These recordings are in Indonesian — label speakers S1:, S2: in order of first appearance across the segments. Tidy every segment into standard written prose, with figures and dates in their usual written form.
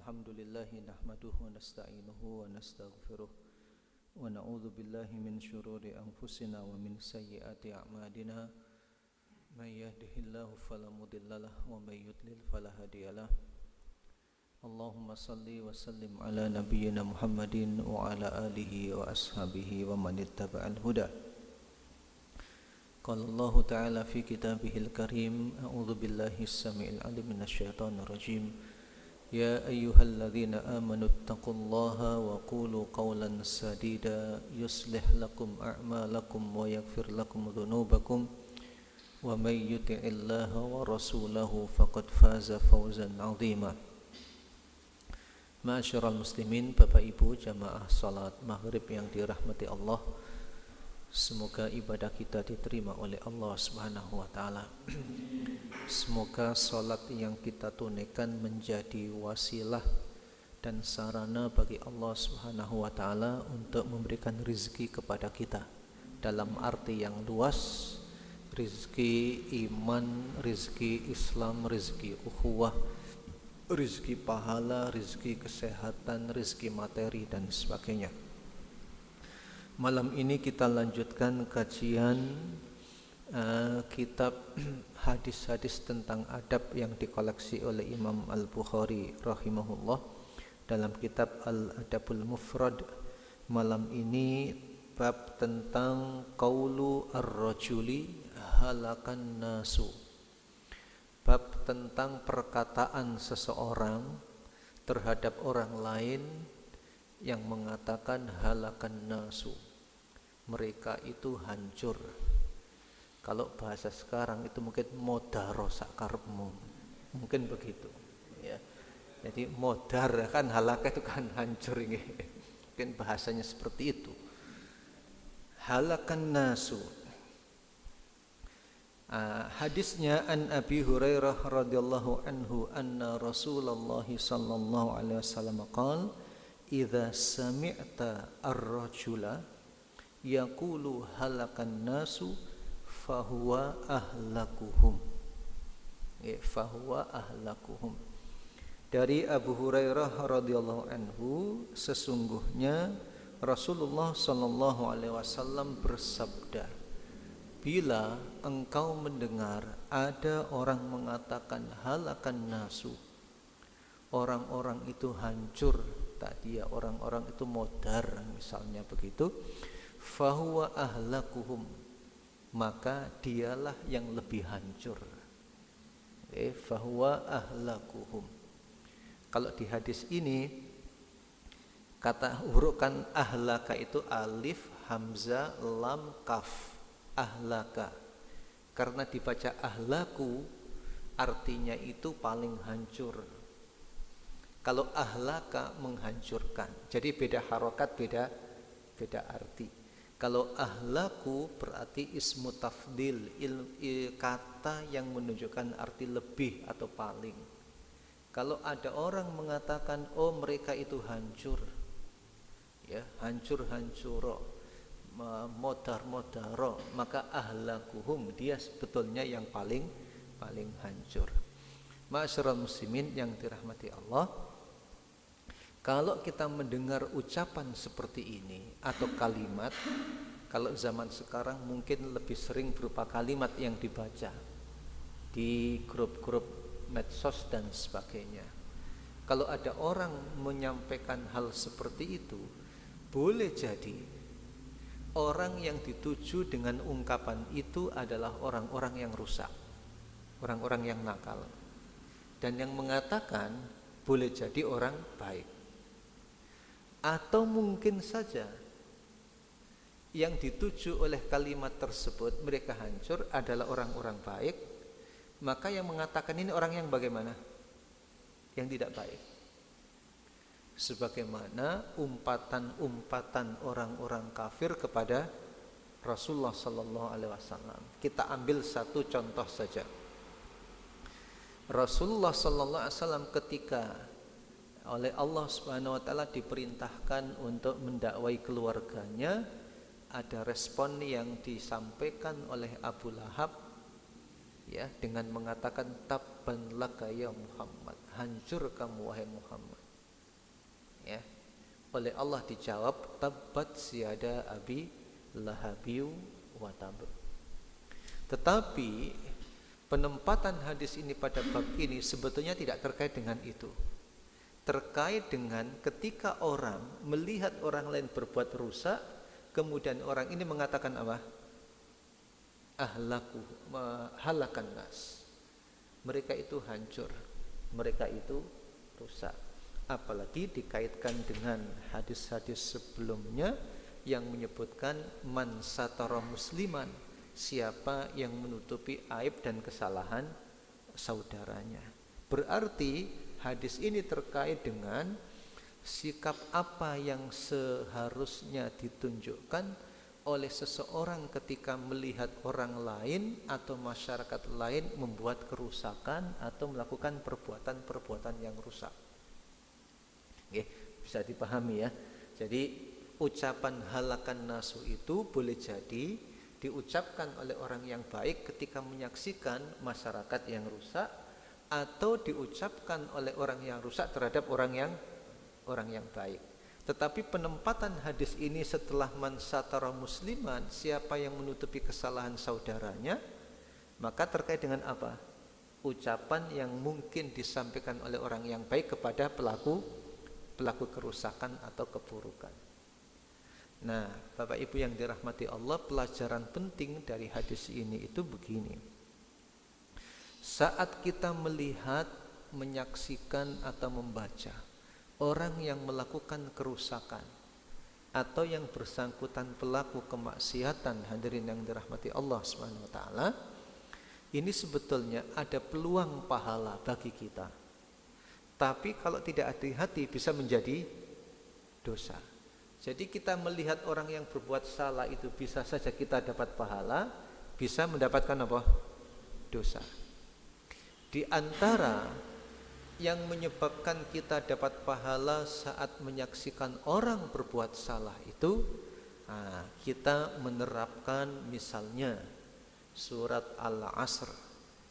S1: الحمد لله نحمده ونستعينه ونستغفره ونعوذ بالله من شرور أنفسنا ومن سيئات أعمالنا من يهده الله فلا مضل له ومن يضلل فلا هادي له اللهم صل وسلم على نبينا محمد وعلى آله وأصحابه ومن اتبع الهدى قال الله تعالى في كتابه الكريم أعوذ بالله السميع العليم من الشيطان الرجيم يا أيها الذين آمنوا اتقوا الله وقولوا قولا سديدا يصلح لكم أعمالكم ويغفر لكم ذنوبكم ومن يطع الله ورسوله فقد فاز فوزا عظيما. Ma'asyiral muslimin, Bapak Ibu jamaah salat maghrib yang dirahmati Allah, semoga ibadah kita diterima oleh Allah Subhanahu wa taala. Semoga salat yang kita tunaikan menjadi wasilah dan sarana bagi Allah Subhanahu wa taala untuk memberikan rezeki kepada kita dalam arti yang luas, rezeki iman, rezeki Islam, rezeki ukhuwah, rezeki pahala, rezeki kesehatan, rezeki materi dan sebagainya. Malam ini kita lanjutkan kajian kitab hadis-hadis tentang adab yang dikoleksi oleh Imam Al-Bukhari rahimahullah dalam kitab Al-Adabul Mufrad. Malam ini bab tentang qaulu ar-rajuli halakan nasu. Bab tentang perkataan seseorang terhadap orang lain yang mengatakan halakan nasu, mereka itu hancur. Kalau bahasa sekarang itu mungkin modaro sakarepmu, mungkin begitu ya. Jadi modar kan, halaka itu kan hancur ini. Mungkin bahasanya seperti itu. Halakan nasu. Hadisnya an Abi Hurairah radhiyallahu anhu anna Rasulullah sallallahu alaihi wasallam qala idza sami'ta ar-rajula yaqulu halakan nasu fahuwa ahlakuhum. Fahuwa ahlakuhum. Dari Abu Hurairah radhiyallahu anhu, sesungguhnya Rasulullah sallallahu alaihi wasallam bersabda, bila engkau mendengar ada orang mengatakan halakan nasu, orang-orang itu hancur, tak dia orang-orang itu modar misalnya begitu, fahuwa ahlakuhum, maka dialah yang lebih hancur. Fahuwa ahlakuhum. Kalau di hadis ini kata hurukan ahlaka itu alif, hamzah, lam, kaf. Ahlaka. Karena dibaca ahlaku artinya itu paling hancur. Kalau ahlaka menghancurkan. Jadi beda harokat, beda arti. Kalau ahlaku berarti ismu tafdil, kata yang menunjukkan arti lebih atau paling. Kalau ada orang mengatakan oh mereka itu hancur, ya hancur-hancuro, modar-modaro, maka ahlakuhum, dia sebetulnya yang paling hancur. Ma'asyiral muslimin yang dirahmati Allah, kalau kita mendengar ucapan seperti ini atau kalimat, kalau zaman sekarang mungkin lebih sering berupa kalimat yang dibaca di grup-grup medsos dan sebagainya. Kalau ada orang menyampaikan hal seperti itu, boleh jadi orang yang dituju dengan ungkapan itu adalah orang-orang yang rusak, orang-orang yang nakal. Dan yang mengatakan boleh jadi orang baik. Atau mungkin saja yang dituju oleh kalimat tersebut mereka hancur adalah orang-orang baik, maka yang mengatakan ini orang yang bagaimana? Yang tidak baik. Sebagaimana umpatan-umpatan orang-orang kafir kepada Rasulullah sallallahu alaihi wasallam. Kita ambil satu contoh saja. Rasulullah sallallahu alaihi wasallam ketika oleh Allah Subhanahu wa taala diperintahkan untuk mendakwai keluarganya, ada respon yang disampaikan oleh Abu Lahab ya dengan mengatakan tabban laka ya Muhammad, hancur kamu wahai Muhammad. Ya. Oleh Allah dijawab, tabbat siada abi lahabiu wa tab. Tetapi penempatan hadis ini pada bab ini sebetulnya tidak terkait dengan itu. Terkait dengan ketika orang melihat orang lain berbuat rusak, kemudian orang ini mengatakan apa? Ahlaku, halakan nas. Mereka itu hancur, mereka itu rusak. Apalagi dikaitkan dengan hadis-hadis sebelumnya yang menyebutkan man satara musliman, siapa yang menutupi aib dan kesalahan saudaranya. Berarti hadis ini terkait dengan sikap apa yang seharusnya ditunjukkan oleh seseorang ketika melihat orang lain atau masyarakat lain membuat kerusakan atau melakukan perbuatan-perbuatan yang rusak. Oke, bisa dipahami ya. Jadi ucapan halakan nasu itu boleh jadi diucapkan oleh orang yang baik ketika menyaksikan masyarakat yang rusak, atau diucapkan oleh orang yang rusak terhadap orang yang baik. Tetapi penempatan hadis ini setelah man satara musliman, siapa yang menutupi kesalahan saudaranya, maka terkait dengan apa? Ucapan yang mungkin disampaikan oleh orang yang baik kepada pelaku kerusakan atau keburukan. Nah, Bapak Ibu yang dirahmati Allah, pelajaran penting dari hadis ini itu begini. Saat kita melihat, menyaksikan atau membaca orang yang melakukan kerusakan atau yang bersangkutan pelaku kemaksiatan, hadirin yang dirahmati Allah Subhanahu wa taala, ini sebetulnya ada peluang pahala bagi kita. Tapi kalau tidak hati-hati bisa menjadi dosa. Jadi kita melihat orang yang berbuat salah itu bisa saja kita dapat pahala, bisa mendapatkan apa? Dosa. Di antara yang menyebabkan kita dapat pahala saat menyaksikan orang berbuat salah itu, kita menerapkan misalnya surat Al-Asr.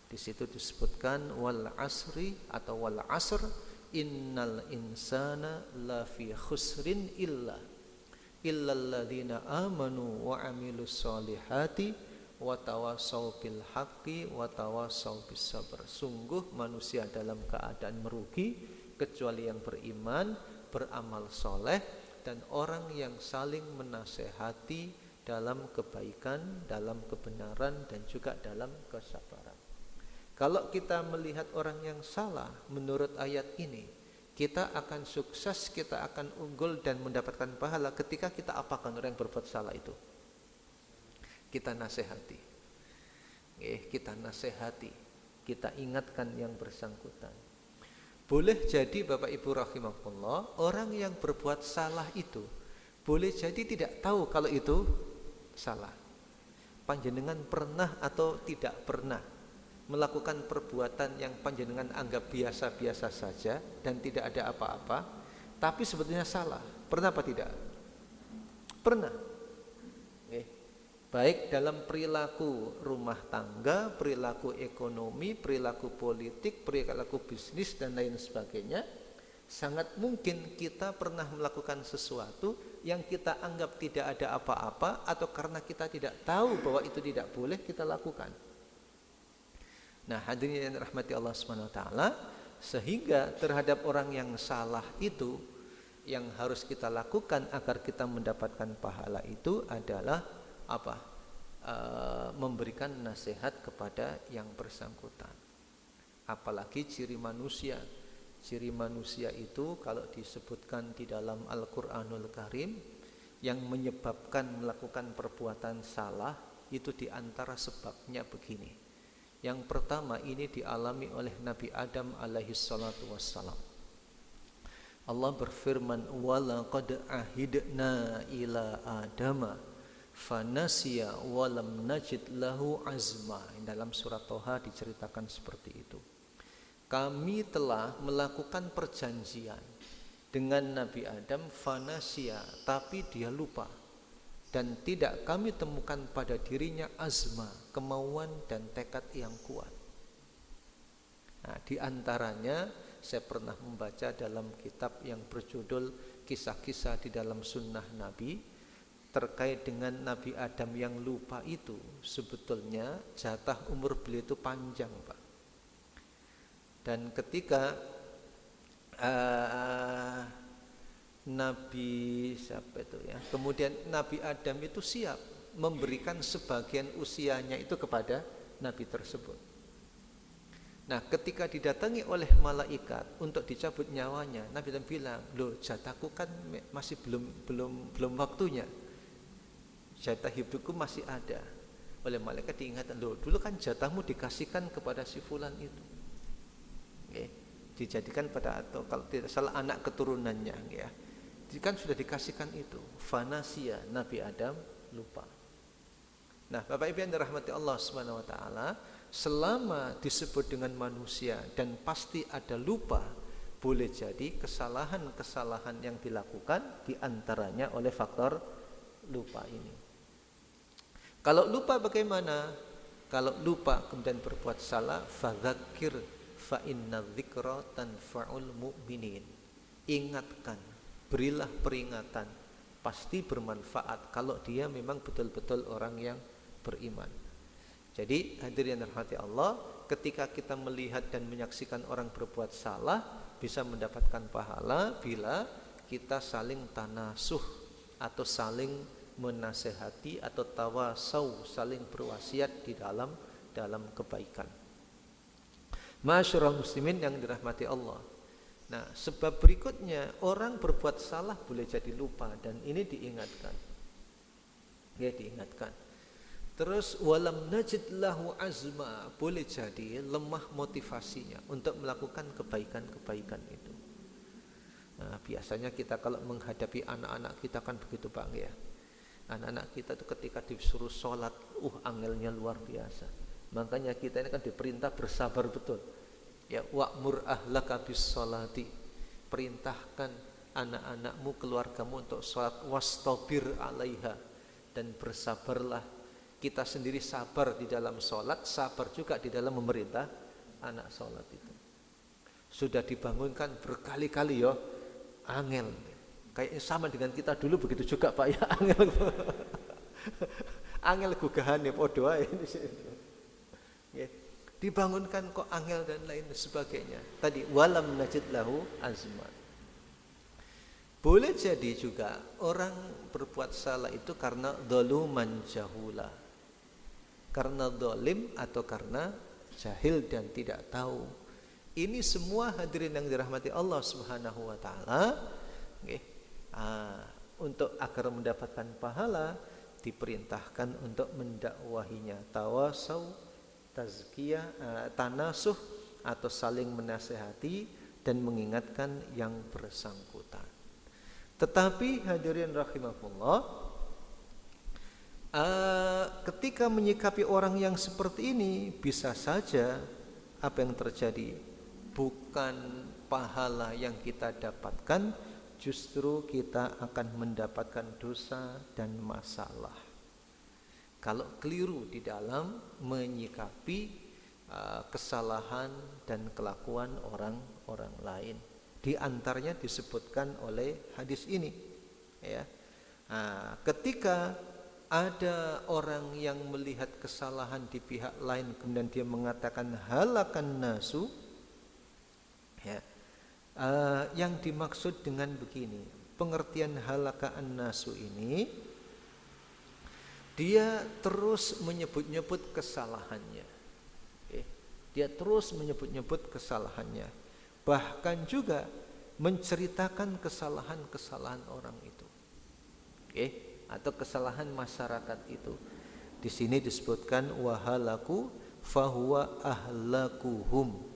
S1: Di situ disebutkan wal asri atau wal asr innal insana lafi khusrin illalladzina amanu wa amilus solihati wa tawasaw bil haqqi wa tawasaw bis sabr. Sungguh manusia dalam keadaan merugi kecuali yang beriman, beramal soleh, dan orang yang saling menasehati dalam kebaikan, dalam kebenaran, dan juga dalam kesabaran. Kalau kita melihat orang yang salah menurut ayat ini, kita akan sukses, kita akan unggul dan mendapatkan pahala ketika kita apakan orang yang berbuat salah itu. Kita nasihati. Kita nasihati, kita ingatkan yang bersangkutan. Boleh jadi Bapak Ibu rahimakumullah, orang yang berbuat salah itu boleh jadi tidak tahu kalau itu salah. Panjenengan pernah atau tidak pernah melakukan perbuatan yang panjenengan anggap biasa-biasa saja dan tidak ada apa-apa, tapi sebetulnya salah. Pernah apa tidak? Pernah. Baik dalam perilaku rumah tangga, perilaku ekonomi, perilaku politik, perilaku bisnis dan lain sebagainya, sangat mungkin kita pernah melakukan sesuatu yang kita anggap tidak ada apa-apa, atau karena kita tidak tahu bahwa itu tidak boleh kita lakukan. Nah, hadirin yang rahmati Allah SWT, sehingga terhadap orang yang salah itu, yang harus kita lakukan agar kita mendapatkan pahala itu adalah apa? Memberikan nasihat kepada yang bersangkutan. Apalagi ciri manusia. Ciri manusia itu kalau disebutkan di dalam Al-Quranul Karim, yang menyebabkan melakukan perbuatan salah itu diantara sebabnya begini. Yang pertama, ini dialami oleh Nabi Adam alaihi salatu wassalam. Allah berfirman, walaqad ahidna ila adama fanasiya walam najid lahu azma. Dalam surat Toha diceritakan seperti itu. Kami telah melakukan perjanjian dengan Nabi Adam, fanasiya, tapi dia lupa. Dan tidak kami temukan pada dirinya azma, kemauan dan tekad yang kuat. Nah, di antaranya saya pernah membaca dalam kitab yang berjudul kisah-kisah di dalam sunnah Nabi terkait dengan Nabi Adam yang lupa itu, sebetulnya jatah umur beliau itu panjang, Pak. Dan ketika Nabi siapa itu ya, kemudian Nabi Adam itu siap memberikan sebagian usianya itu kepada Nabi tersebut. Nah, ketika didatangi oleh malaikat untuk dicabut nyawanya, Nabi Adam bilang, loh, jatahku kan masih belum waktunya, jatah hidupku masih ada. Oleh malaikat diingatkan, loh, dulu kan jatahmu dikasihkan kepada si fulan itu, dijadikan pada, atau kalau tidak salah anak keturunannya, ya, kan sudah dikasihkan itu. Fanasia, Nabi Adam lupa. Nah, Bapak Ibu yang dirahmati Allah Subhanahu wa taala, selama disebut dengan manusia dan pasti ada lupa, boleh jadi kesalahan-kesalahan yang dilakukan diantaranya oleh faktor lupa ini. Kalau lupa bagaimana? Kalau lupa kemudian berbuat salah, fadzakir fa inna dzikra tanfa'ul mu'minin. Ingatkan, berilah peringatan, pasti bermanfaat kalau dia memang betul-betul orang yang beriman. Jadi hadirin yang dirahmati Allah, ketika kita melihat dan menyaksikan orang berbuat salah, bisa mendapatkan pahala bila kita saling tanasuh atau saling menasehati atau tawasau, saling berwasiat di dalam kebaikan. Masyarul muslimin yang dirahmati Allah. Nah, sebab berikutnya, orang berbuat salah boleh jadi lupa, dan ini diingatkan. Ya, diingatkan. Terus walam najid lahu azma, boleh jadi lemah motivasinya untuk melakukan kebaikan-kebaikan itu. Nah, biasanya kita kalau menghadapi anak-anak kita kan begitu, Bang, ya. Anak-anak kita itu ketika disuruh sholat, angelnya luar biasa. Makanya kita ini kan diperintah bersabar betul. Ya, wa'mur ahlaka bis sholati, perintahkan anak-anakmu, keluargamu untuk sholat, wastabir alaiha, dan bersabarlah. Kita sendiri sabar di dalam sholat, sabar juga di dalam memerintah anak sholat itu. Sudah dibangunkan berkali-kali ya, angel. Kayaknya sama dengan kita dulu begitu juga, Pak, ya, angel. Angel gugahan ya, podo ae. Dibangunkan kok angel dan lain sebagainya. Tadi walam najid lahu azman. Boleh jadi juga orang berbuat salah itu karena dzuluman jahula, karena zalim atau karena jahil dan tidak tahu. Ini semua hadirin yang dirahmati Allah Subhanahu wa taala, untuk agar mendapatkan pahala diperintahkan untuk mendakwahinya, tawasau, tazkiyah, tanasuh atau saling menasehati dan mengingatkan yang bersangkutan. Tetapi hadirin rahimakumullah, ketika menyikapi orang yang seperti ini, bisa saja apa yang terjadi bukan pahala yang kita dapatkan, justru kita akan mendapatkan dosa dan masalah kalau keliru di dalam menyikapi kesalahan dan kelakuan orang lain. Di antaranya disebutkan oleh hadis ini, ya. Ketika ada orang yang melihat kesalahan di pihak lain kemudian dia mengatakan halakan nasu, ya, yang dimaksud dengan begini, pengertian halakaan nasu ini, dia terus menyebut-nyebut kesalahannya, dia terus menyebut-nyebut kesalahannya, bahkan juga menceritakan kesalahan-kesalahan orang itu, atau kesalahan masyarakat itu. Di sini disebutkan wahalaku fahuwa ahlakuhum.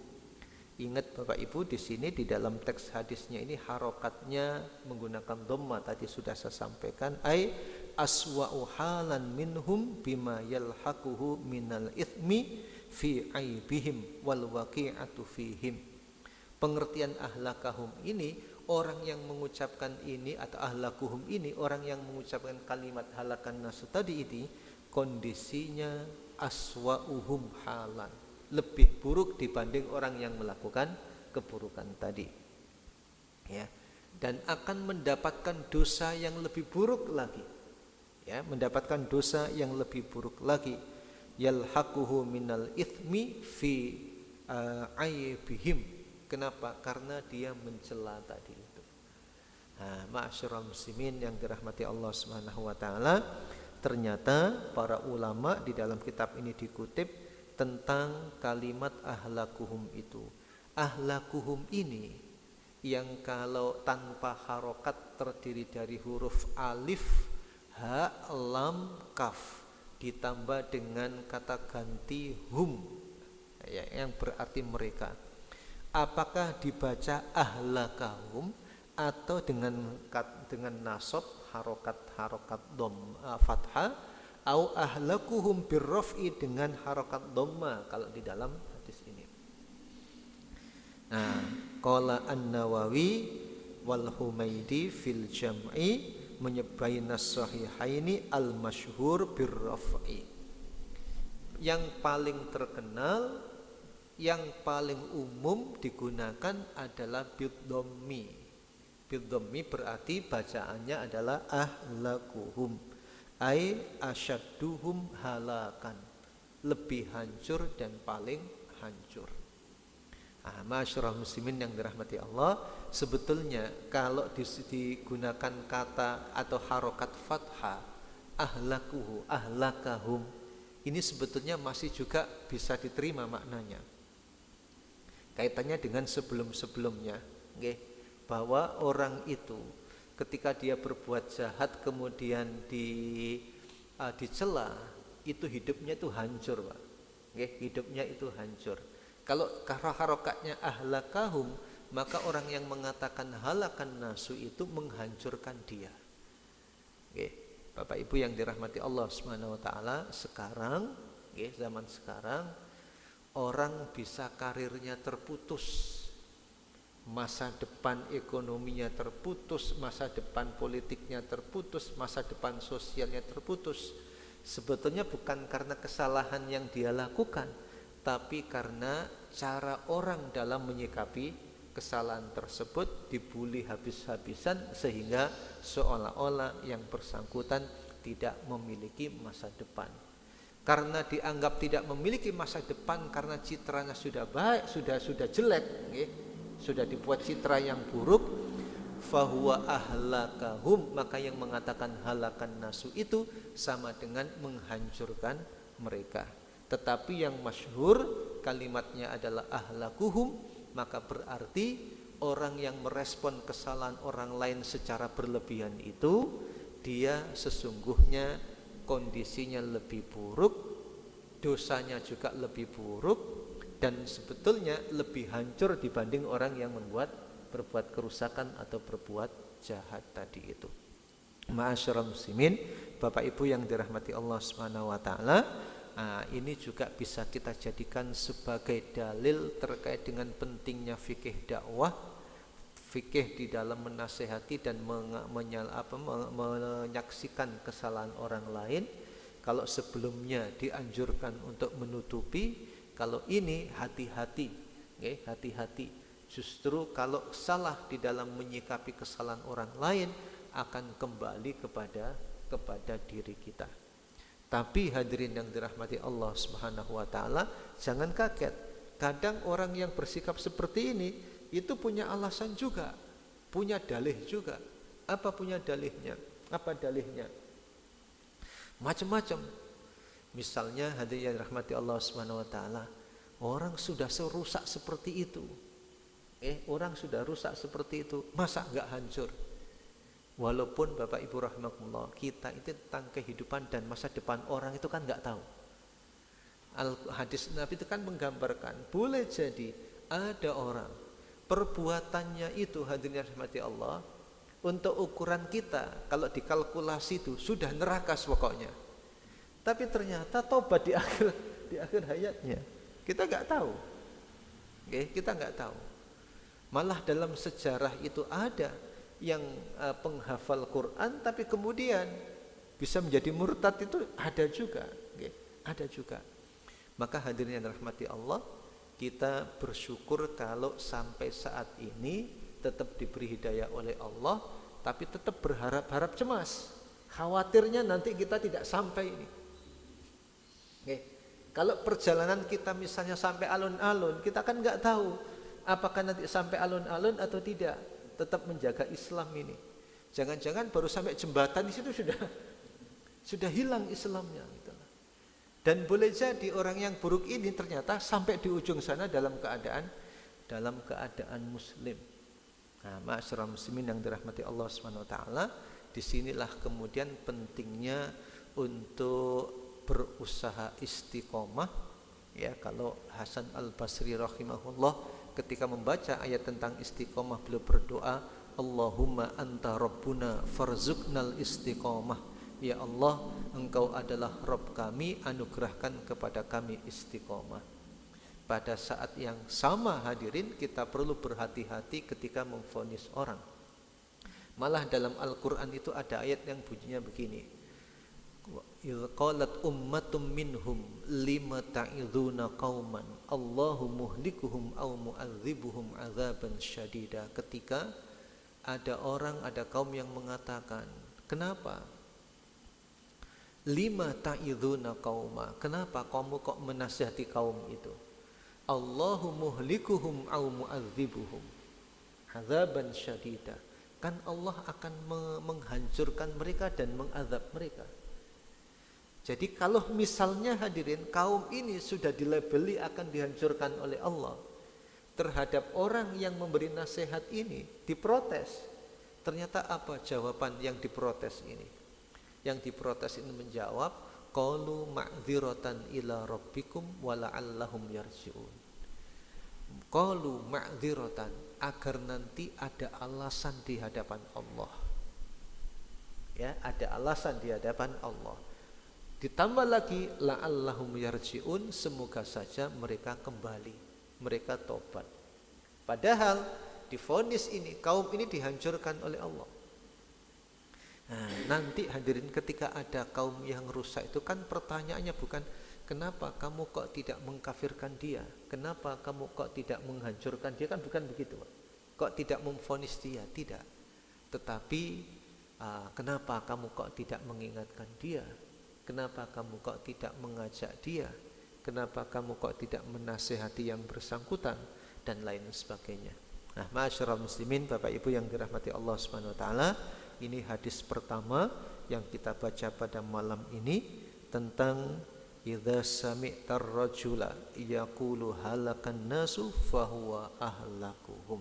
S1: Ingat Bapak Ibu, di sini di dalam teks hadisnya ini harokatnya menggunakan dhamma, tadi sudah saya sampaikan, ai aswa'u halan minhum bima yalhaquhu minal ithmi fi aibihim wal waqi'atu fihim. Pengertian ahlakahum ini, orang yang mengucapkan ini, atau ahlakuhum ini, orang yang mengucapkan kalimat halakan nasu tadi ini, kondisinya aswa'uhum halan, lebih buruk dibanding orang yang melakukan keburukan tadi, ya. dan akan mendapatkan dosa yang lebih buruk lagi. Ya, mendapatkan dosa yang lebih buruk lagi. Yalhaquhu minal ithmi fi aibihim. Kenapa? Karena dia mencela tadi itu. Nah, ma'asyiral muslimin yang dirahmati Allah Subhanahu wa taala, ternyata para ulama di dalam kitab ini dikutip tentang kalimat ahlakuhum itu. Ahlakuhum ini yang kalau tanpa harokat terdiri dari huruf alif, ha, lam, kaf ditambah dengan kata ganti hum, ya, yang berarti mereka. Apakah dibaca ahlakahum atau dengan nasab harokat dom fathah, au ahlakuhum birraf'i dengan harokat dhamma kalau di dalam hadis ini. Nah, qala An-Nawawi wal Humaidi fil jam'i menyebaina sahihaini al masyhur birraf'i. Yang paling terkenal, yang paling umum digunakan adalah bidhammi. Bidhammi berarti bacaannya adalah ahlakuhum, ai asyadduhum halakan, lebih hancur dan paling hancur. Ma'asyiral muslimin yang dirahmati Allah, sebetulnya kalau digunakan kata atau harokat fathah ahlakuhu, ahlakahum, ini sebetulnya masih juga bisa diterima maknanya. Kaitannya dengan sebelum-sebelumnya, okay? Bahwa orang itu ketika dia berbuat jahat kemudian dicela, itu hidupnya itu hancur, Pak. Okay? Hidupnya itu hancur. Kalau harokatnya ahlakahum, maka orang yang mengatakan halakan nasu itu menghancurkan dia. Okay. Bapak Ibu yang dirahmati Allah Subhanahu wa taala, sekarang, okay, zaman sekarang orang bisa karirnya terputus, masa depan ekonominya terputus, masa depan politiknya terputus, masa depan sosialnya terputus. Sebetulnya bukan karena kesalahan yang dia lakukan, tapi karena cara orang dalam menyikapi kesalahan tersebut, dibuli habis-habisan sehingga seolah-olah yang bersangkutan tidak memiliki masa depan. Karena dianggap tidak memiliki masa depan karena citranya sudah baik, sudah jelek, okay? Sudah dibuat citra yang buruk, fahuwa ahlakahum, maka yang mengatakan halakan nasu itu sama dengan menghancurkan mereka. Tetapi yang masyhur kalimatnya adalah ahlakuhum, maka berarti orang yang merespon kesalahan orang lain secara berlebihan itu, dia sesungguhnya kondisinya lebih buruk, dosanya juga lebih buruk, dan sebetulnya lebih hancur dibanding orang yang berbuat kerusakan atau berbuat jahat tadi itu. Ma'asyiral muslimin, Bapak Ibu yang dirahmati Allah Subhanahu wa taala, ini juga bisa kita jadikan sebagai dalil terkait dengan pentingnya fikih dakwah, fikih di dalam menasehati dan menyaksikan kesalahan orang lain. Kalau sebelumnya dianjurkan untuk menutupi, kalau ini hati-hati, okay? Hati-hati. Justru kalau salah di dalam menyikapi kesalahan orang lain akan kembali kepada diri kita. Tapi hadirin yang dirahmati Allah Subhanahu wa taala, jangan kaget. Kadang orang yang bersikap seperti ini itu punya alasan juga, punya dalih juga. Apa punya dalihnya? Apa dalihnya? Macam-macam. Misalnya hadirin yang dirahmati Allah Subhanahu wa taala, orang sudah serusak seperti itu. Orang sudah rusak seperti itu, masa enggak hancur? Walaupun Bapak Ibu rahimakumullah, kita itu tentang kehidupan dan masa depan orang itu kan enggak tahu. Hadis Nabi itu kan menggambarkan, boleh jadi ada orang perbuatannya itu, hadirin yang dirahmati Allah, untuk ukuran kita kalau dikalkulasi itu sudah neraka pokoknya. Tapi ternyata tobat di akhir hayatnya. Kita enggak tahu. Kita enggak tahu. Malah dalam sejarah itu ada yang penghafal Quran tapi kemudian bisa menjadi murtad, itu ada juga, ada juga. Maka hadirin yang dirahmati Allah, kita bersyukur kalau sampai saat ini tetap diberi hidayah oleh Allah, tapi tetap berharap-harap cemas. Khawatirnya nanti kita tidak sampai ini. Oke. Kalau perjalanan kita misalnya sampai alun-alun, kita kan nggak tahu apakah nanti sampai alun-alun atau tidak. Tetap menjaga Islam ini. Jangan-jangan baru sampai jembatan di situ sudah hilang Islamnya. Gitu. Dan boleh jadi orang yang buruk ini ternyata sampai di ujung sana dalam keadaan Muslim. Nah, ma'asyiral muslimin yang dirahmati Allah SWT, disinilah kemudian pentingnya untuk berusaha istiqomah. Ya, kalau Hasan Al-Basri rahimahullah ketika membaca ayat tentang istiqomah, beliau berdoa, Allahumma anta rabbuna farzuqnal istiqomah. Ya Allah, Engkau adalah Rabb kami, anugerahkan kepada kami istiqomah. Pada saat yang sama hadirin, kita perlu berhati-hati ketika memvonis orang. Malah dalam Al-Quran itu ada ayat yang bunyinya begini, idh qalat ummatum minhum lima ta'idhuna qauman Allahu muhlikuhum aw mu'adzibuhum adzaban syadida. Ketika ada kaum yang mengatakan, kenapa lima ta'idhuna qauma, kenapa kamu kok menasihati kaum itu? Allahu muhlikuhum aw mu'adzibuhum adzaban syadida. Kan Allah akan menghancurkan mereka dan mengazab mereka. Jadi kalau misalnya hadirin kaum ini sudah dilabeli akan dihancurkan oleh Allah, terhadap orang yang memberi nasihat ini diprotes. Ternyata apa jawaban yang diprotes ini? Yang diprotes ini menjawab, qalu ma'dziratan ila rabbikum wa la'allahum yarji'un. Qalu ma'dziratan, agar nanti ada alasan di hadapan Allah. Ya, ada alasan di hadapan Allah. Ditambah lagi la'allahum yarji'un, semoga saja mereka kembali, mereka tobat. Padahal divonis ini kaum ini dihancurkan oleh Allah. Nah, nanti hadirin ketika ada kaum yang rusak itu kan pertanyaannya bukan kenapa kamu kok tidak mengkafirkan dia, kenapa kamu kok tidak menghancurkan dia, kan bukan begitu. Kok tidak memvonis dia, tidak. Tetapi kenapa kamu kok tidak mengingatkan dia? Kenapa kamu kok tidak mengajak dia? Kenapa kamu kok tidak menasihati yang bersangkutan? Dan lain sebagainya. Nah, ma'asyiral muslimin, Bapak Ibu yang dirahmati Allah Subhanahu wa taala, ini hadis pertama yang kita baca pada malam ini tentang idza sami'tar rajula yaqulu halakan nasu fahuwa ahlakuhum.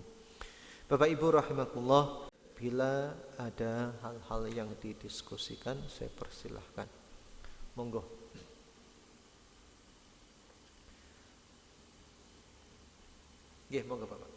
S1: Bapak Ibu rahimakumullah, bila ada hal-hal yang didiskusikan saya persilahkan. Monggo. Nggih, monggo Bapak.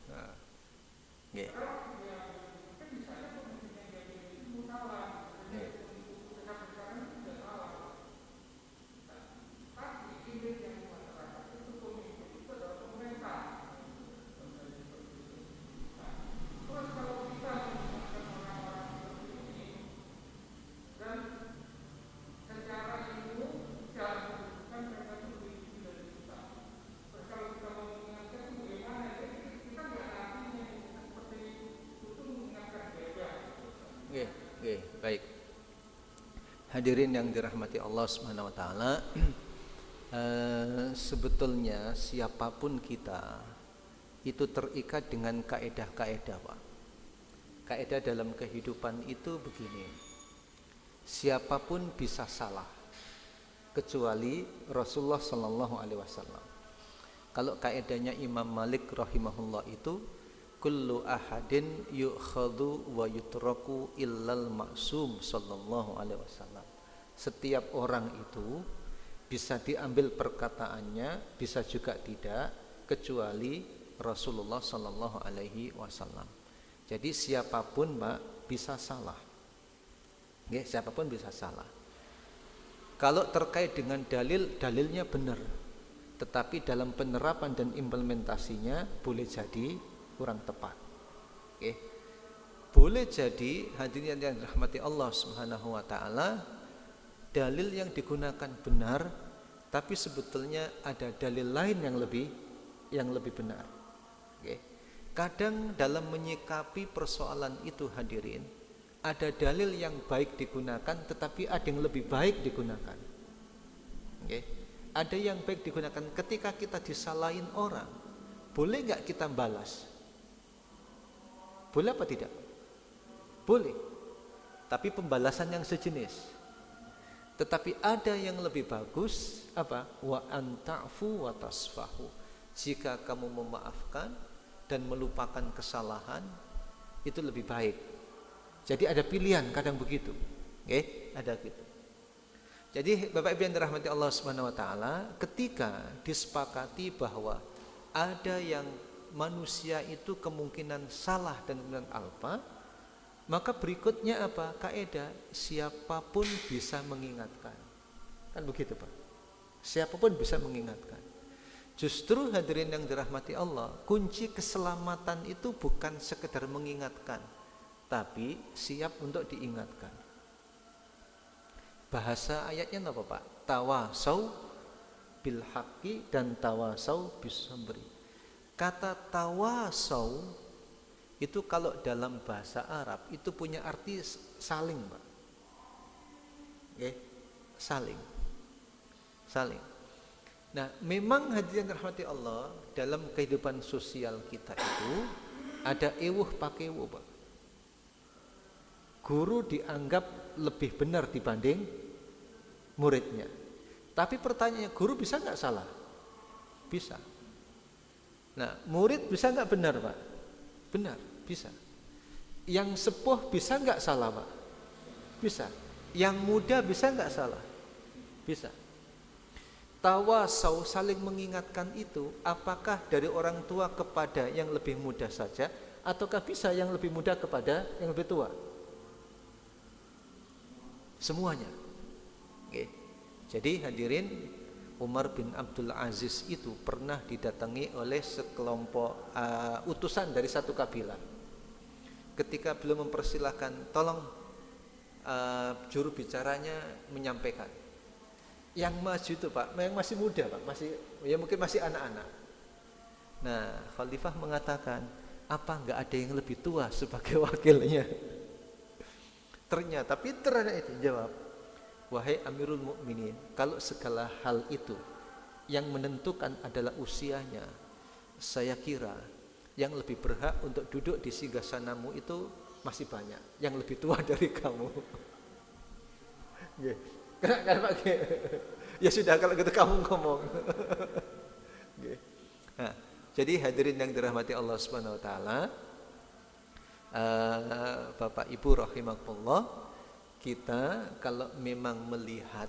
S1: Nah, nggih. Hadirin yang dirahmati Allah Subhanahu wa taala, sebetulnya siapapun kita itu terikat dengan kaedah-kaedah, Pak. Kaedah dalam kehidupan itu begini. Siapapun bisa salah kecuali Rasulullah sallallahu alaihi wasallam. Kalau kaedahnya Imam Malik rahimahullah itu kullu ahadin yu'khadhu wa yutraku illal ma'sum sallallahu alaihi wasallam. Setiap orang itu bisa diambil perkataannya, bisa juga tidak, kecuali Rasulullah sallallahu alaihi wasallam. Jadi siapapun, Mbak, bisa salah. Nggih, siapapun bisa salah. Kalau terkait dengan dalil, dalilnya benar. Tetapi dalam penerapan dan implementasinya boleh jadi kurang tepat. Oke. Boleh jadi hadirin yang dirahmati Allah Subhanahu wa taala, dalil yang digunakan benar, tapi sebetulnya ada dalil lain yang lebih benar. Oke. Kadang dalam menyikapi persoalan itu hadirin, ada dalil yang baik digunakan, tetapi ada yang lebih baik digunakan. Oke. Ada yang baik digunakan ketika kita disalahin orang, boleh nggak kita balas? Boleh apa tidak? Boleh. Tapi pembalasan yang sejenis. Tetapi ada yang lebih bagus, apa? Wa anta'fu wa tasfahu. Jika kamu memaafkan dan melupakan kesalahan, itu lebih baik. Jadi ada pilihan kadang begitu. Oke, ada gitu. Jadi Bapak Ibu yang dirahmati Allah Subhanahu wa taala, ketika disepakati bahwa ada yang manusia itu kemungkinan salah dan kemungkinan alfa, maka berikutnya apa? Kaidah siapapun bisa mengingatkan. Kan begitu, Pak. Siapapun bisa mengingatkan. Justru hadirin yang dirahmati Allah, kunci keselamatan itu bukan sekedar mengingatkan, tapi siap untuk diingatkan. Bahasa ayatnya apa, Pak? Tawasau bil haqqi dan tawasau bis sabri. Kata tawasau itu kalau dalam bahasa Arab itu punya arti saling, Pak. Oke, saling. Saling. Nah, memang hadirin rahmati Allah, dalam kehidupan sosial kita itu ada ewuh pakewuh, Pak. Guru dianggap lebih benar dibanding muridnya. Tapi pertanyaannya, guru bisa nggak salah? Bisa. Nah, murid bisa nggak benar, Pak? Benar, bisa. Yang sepuh bisa nggak salah, Pak? Bisa. Yang muda bisa nggak salah? Bisa. Tawasau, saling mengingatkan itu, apakah dari orang tua kepada yang lebih muda saja, ataukah bisa yang lebih muda kepada yang lebih tua? Semuanya. Oke. Jadi hadirin, Umar bin Abdul Aziz itu pernah didatangi oleh sekelompok utusan dari satu kabilah. Ketika beliau mempersilahkan, tolong juru bicaranya menyampaikan. Yang maju itu, Pak, yang masih muda, Pak, mungkin masih anak-anak. Nah, Khalifah mengatakan, apa enggak ada yang lebih tua sebagai wakilnya? Ternyata pinter anak itu jawab, wahai Amirul Mukminin, kalau segala hal itu yang menentukan adalah usianya, saya kira yang lebih berhak untuk duduk di singgasanamu itu masih banyak, yang lebih tua dari kamu. Kenapa? Ya sudah, kalau gitu kamu ngomong. Nah, jadi hadirin yang dirahmati Allah Subhanahu wa taala, Bapak Ibu rahimakumullah, kita kalau memang melihat